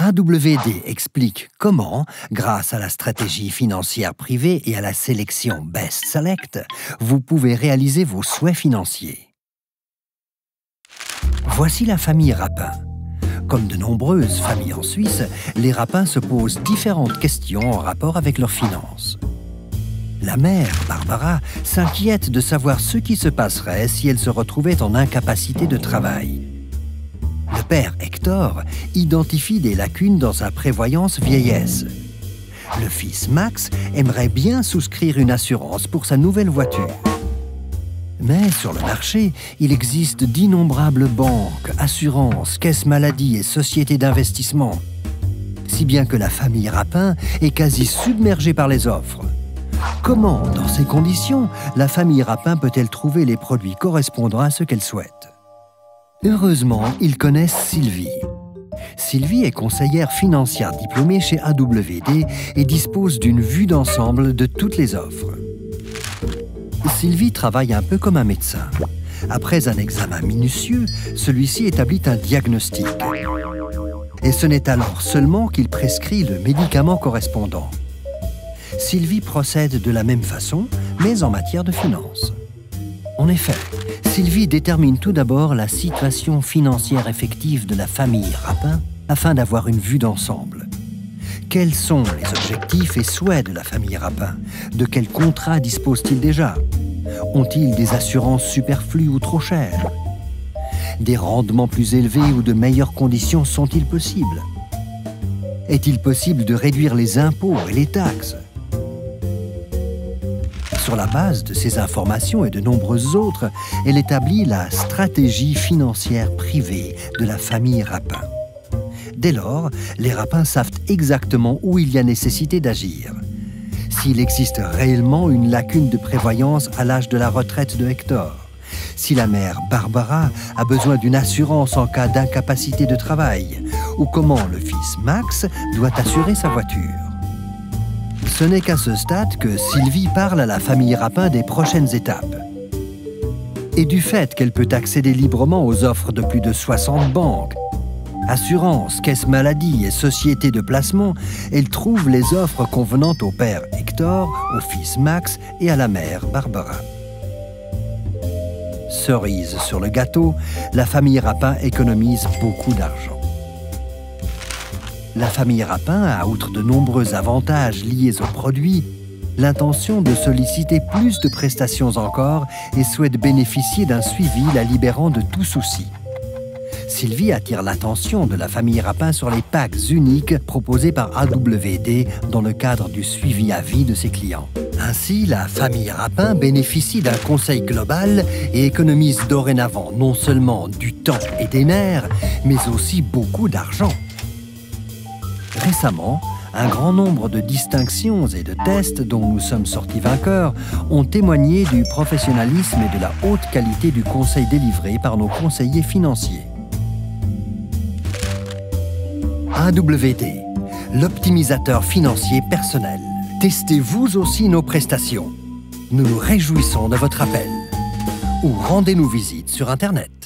AWD explique comment, grâce à la stratégie financière privée et à la sélection Best Select, vous pouvez réaliser vos souhaits financiers. Voici la famille Rapin. Comme de nombreuses familles en Suisse, les Rapin se posent différentes questions en rapport avec leurs finances. La mère, Barbara, s'inquiète de savoir ce qui se passerait si elle se retrouvait en incapacité de travail. Le père, Hector, identifie des lacunes dans sa prévoyance vieillesse. Le fils, Max, aimerait bien souscrire une assurance pour sa nouvelle voiture. Mais sur le marché, il existe d'innombrables banques, assurances, caisses maladie et sociétés d'investissement, si bien que la famille Rapin est quasi submergée par les offres. Comment, dans ces conditions, la famille Rapin peut-elle trouver les produits correspondant à ce qu'elle souhaite? Heureusement, ils connaissent Sylvie. Sylvie est conseillère financière diplômée chez AWD et dispose d'une vue d'ensemble de toutes les offres. Sylvie travaille un peu comme un médecin. Après un examen minutieux, celui-ci établit un diagnostic. Et ce n'est alors seulement qu'il prescrit le médicament correspondant. Sylvie procède de la même façon, mais en matière de finances. En effet, Sylvie détermine tout d'abord la situation financière effective de la famille Rapin afin d'avoir une vue d'ensemble. Quels sont les objectifs et souhaits de la famille Rapin? De quels contrats disposent-ils déjà? Ont-ils des assurances superflues ou trop chères? Des rendements plus élevés ou de meilleures conditions sont-ils possibles? Est-il possible de réduire les impôts et les taxes? Sur la base de ces informations et de nombreuses autres, elle établit la stratégie financière privée de la famille Rapin. Dès lors, les Rapin savent exactement où il y a nécessité d'agir. S'il existe réellement une lacune de prévoyance à l'âge de la retraite de Hector, si la mère Barbara a besoin d'une assurance en cas d'incapacité de travail, ou comment le fils Max doit assurer sa voiture. Ce n'est qu'à ce stade que Sylvie parle à la famille Rapin des prochaines étapes. Et du fait qu'elle peut accéder librement aux offres de plus de 60 banques, assurances, caisses maladie et sociétés de placement, elle trouve les offres convenant au père Hector, au fils Max et à la mère Barbara. Cerise sur le gâteau, la famille Rapin économise beaucoup d'argent. La famille Rapin a, outre de nombreux avantages liés aux produits, l'intention de solliciter plus de prestations encore et souhaite bénéficier d'un suivi la libérant de tout souci. Sylvie attire l'attention de la famille Rapin sur les packs uniques proposés par AWD dans le cadre du suivi à vie de ses clients. Ainsi, la famille Rapin bénéficie d'un conseil global et économise dorénavant non seulement du temps et des nerfs, mais aussi beaucoup d'argent. Récemment, un grand nombre de distinctions et de tests dont nous sommes sortis vainqueurs ont témoigné du professionnalisme et de la haute qualité du conseil délivré par nos conseillers financiers. AWD, l'optimisateur financier personnel. Testez vous aussi nos prestations. Nous nous réjouissons de votre appel. Ou rendez-nous visite sur Internet.